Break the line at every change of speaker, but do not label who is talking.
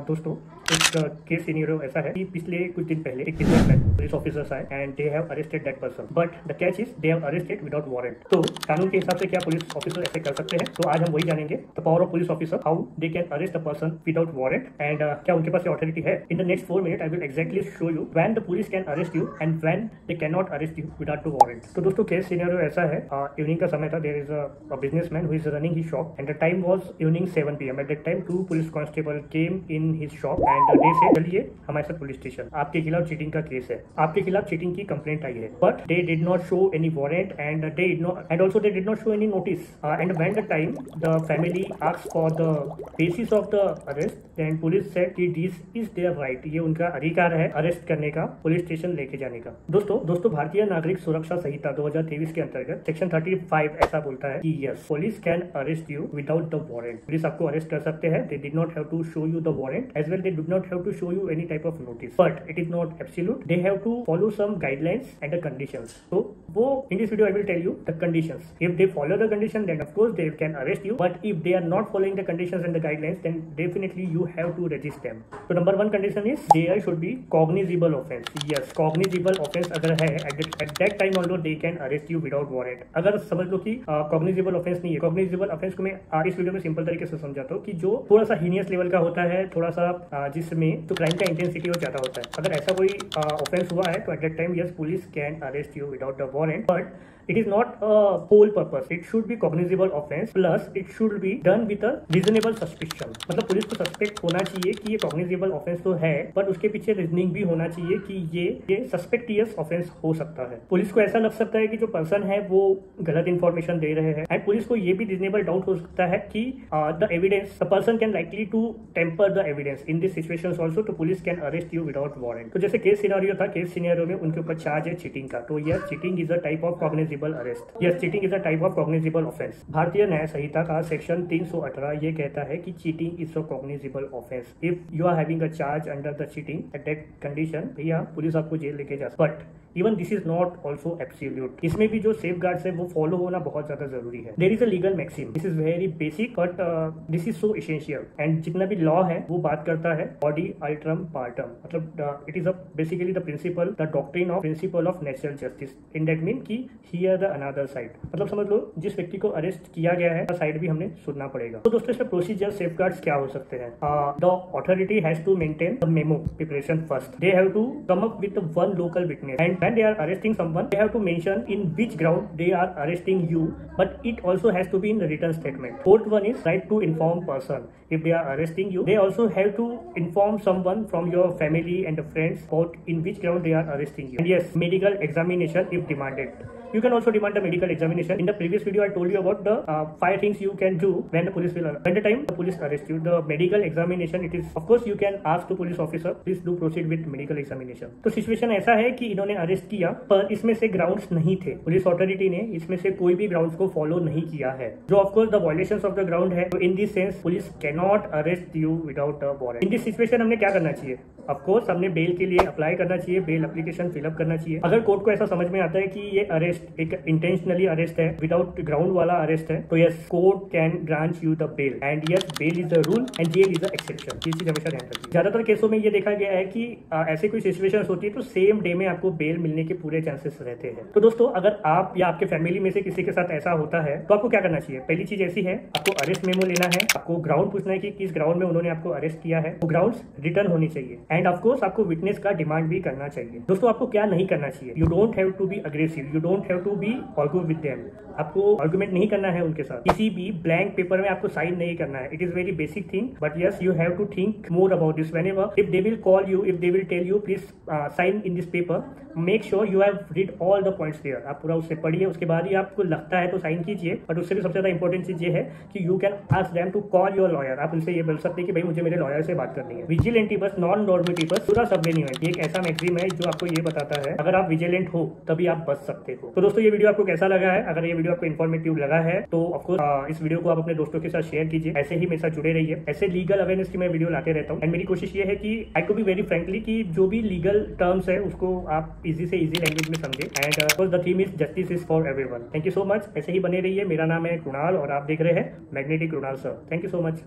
दोस्तों एक case scenario ऐसा है कि पिछले कुछ दिन पहले एक बिजनेसमैन पुलिस ऑफिसर्स आए and they have arrested that person, but the catch is they have arrested without warrant. तो कानून के हिसाब से क्या पुलिस ऑफिसर ऐसे कर सकते हैं? तो आज हम वही जानेंगे, the power of police officer, how they can arrest a person without warrant and क्या उनके पास अथॉरिटी है। In the next 4 minute I will exactly show you when the police can arrest you and when they can not arrest you without to warrant. तो दोस्तों case scenario ऐसा है, evening का समय था। There is a businessman who is running his shop and the time was evening 7 PM। At that time 2 police constable came in his shop and they say चलिए हमारे साथ पुलिस स्टेशन, आपके खिलाफ चीटिंग का case है, आपके खिलाफ cheating की कंप्लेंट आई है, but they did not show any warrant and also they did not show any notice and when the time the family asked for the basis of the arrest, then police said कि this is their right, ये उनका अधिकार है arrest करने का, police station लेके जाने का। दोस्तों भारतीय नागरिक सुरक्षा संहिता 2023 के अंतर्गत सेक्शन 35 ऐसा बोलता है कि yes, police can arrest you without the warrant. Police आपको अरेस्ट कर सकते हैं, they did not have to show you the warrant as well, they did not have to show you any type of notice, but it is not absolute, they have to follow some guidelines and the conditions. तो वो in this video I will tell you the conditions. If they follow the condition, then of course they can arrest you, but if they are not following the conditions and the guidelines, then definitely you have to resist them. So number 1 condition is there should be cognizable offense. Yes, cognizable offense अगर है at that time although they can arrest you without warrant। अगर समझ लो कि cognizable offense नहीं है, cognizable offense को मैं इस वीडियो में सिंपल तरीके से समझाता हूँ कि जो थोड़ा सा हीनियस लेवल का होता है, थोड़ा सा जिसमें तो क्राइम का इंटेंसिटी वो ज्यादा होता है। अगर ऐसा कोई ऑफेंस हुआ है तो eight that time yes, police can arrest you without the warrant, but it is not a whole purpose, it should be cognizable offense plus it should be done with a reasonable suspicion। मतलब police को suspect होना चाहिए कि ये cognizable offense तो है, but उसके पीछे रीजनिंग भी होना चाहिए कि ये सस्पेक्टियस ऑफेंस हो सकता है। पुलिस को ऐसा लग सकता है कि जो पर्सन है वो गलत इन्फॉर्मेशन दे रहे हैं एंड पुलिस को ये भी रीजनेबल डाउट हो सकता है कि the evidence, the person can likely to tamper the evidence in this situations also, तो police can arrest you without warrant. तो जैसे केस सिनेरियो था, केस सिनेरियो में उनके ऊपर चार्ज है चीटिंग का, तो यह cheating is a type of cognizable arrest. Yes, cheating is a type of cognizable offence. Bharatiya Nyaya संहिता का सेक्शन 318 ये कहता है कि cheating is a cognizable offence. If you are having a charge under the cheating at that condition, भैया police आपको jail लेके जा सकती है, but even this is not also absolute. इसमें भी जो सेफ गार्ड्स है वो फॉलो होना बहुत ज्यादा जरूरी है। There is a legal maxim, this is very basic but this is so essential and जितना भी लॉ है वो बात करता है बॉडी अल्ट्रम पार्टम, मतलब it is basically the principle, the doctrine of principle of natural justice. In that mean कि हियर द अनदर साइड, मतलब समझ लो जिस व्यक्ति को अरेस्ट किया गया है साइड भी हमने सुनना पड़ेगा। तो दोस्तों इसमें प्रोसीजर सेफ गार्ड्स क्या हो सकते हैं? The authority has to maintain the memo preparation first, they have to come up with one local witness and when they are arresting someone, they have to mention in which ground they are arresting you, but it also has to be in the written statement. Fourth one is right to inform person. If they are arresting you, they also have to inform someone from your family and the friends about in which ground they are arresting you. And yes, medical examination if demanded. You can also demand the medical examination. In the previous video, I told you about the 5 things you can do when the police will when the time the police arrest you. The medical examination, it is of course you can ask the police officer, please do proceed with medical examination. तो situation ऐसा है कि इन्होंने arrest किया पर इसमें से grounds नहीं थे, पुलिस अथॉरिटी ने इसमें से कोई भी ग्राउंड्स को फॉलो नहीं किया है, जो of course the violations of the ground है। तो in this sense police can not arrest you without a warrant. In this situation हमने क्या करना चाहिए? ऑफ कोर्स हमने बेल के लिए अप्लाई करना चाहिए, बेल एप्लीकेशन फिलअप करना चाहिए। अगर कोर्ट को ऐसा समझ में आता है कि ये अरेस्ट एक इंटेंशनली अरेस्ट है, विदाउट ग्राउंड वाला अरेस्ट है, तो yes, court can grant you the bail and yes, bail is the rule and jail is the exception. ये चीज हमेशा ध्यान रखिए। ज्यादातर केसों में ये देखा गया है कि ऐसे कोई सिचुएशन होती है तो सेम डे में आपको बेल मिलने के पूरे चांसेस रहते हैं। तो दोस्तों अगर आप या आपके फैमिली में से किसी के साथ ऐसा होता है तो आपको क्या करना चाहिए? पहली चीज ऐसी है, आपको अरेस्ट मेमो लेना है, आपको ग्राउंड पूछना है कि किस ग्राउंड में उन्होंने आपको अरेस्ट किया है, वो ग्राउंड्स रिटर्न होनी चाहिए एंड ऑफ कोर्स आपको विटनेस का डिमांड भी करना चाहिए। दोस्तों आपको क्या नहीं करना चाहिए? You don't have to be aggressive, you don't have to be argue with them. आपको आर्गुमेंट नहीं करना है उनके साथ, किसी भी ब्लैंक पेपर में आपको साइन नहीं करना है। It is very basic thing but yes, you have to think more about this. Whenever if they will call you, if they will tell you please sign in this paper, make sure you have read all the points there. आप पूरा उससे पढ़िए, उसके बाद ही आपको लगता है तो साइन कीजिए। बट उससे भी सबसे ज्यादा इंपॉर्टेंट चीज ये है कि you can ask them to call your lawyer. आप उनसे ये बोल सकते हैं कि भाई मुझे मेरे लॉयर से बात करनी है। विजिलेंटिबस नॉन नॉर्मेटिवस पूरा सबवेनिएंट, ये एक ऐसा मैक्सिम है जो आपको ये बताता है अगर आप विजिलेंट हो तभी आप बच सकते हो। तो दोस्तों ये वीडियो आपको कैसा लगा है? अगर ये वीडियो आपको इन्फॉर्मेटिव लगा है तो ऑफकोर्स इस वीडियो को आप अपने दोस्तों के साथ शेयर कीजिए। ऐसे ही मेरे साथ जुड़े रहिए, ऐसे लीगल अवेयरनेस की मैं वीडियो लाते रहता हूँ एंड मेरी कोशिश ये है कि आई टू बी वेरी फ्रेंकली कि जो भी लीगल टर्म्स है उसको आप इजी से इजी लैंग्वेज में समझे and the theme is justice is for everyone. Thank you so much, ऐसे ही बने रहिए। मेरा नाम है कृणाल और आप देख रहे हैं magnetic Krunal sir. Thank you so much.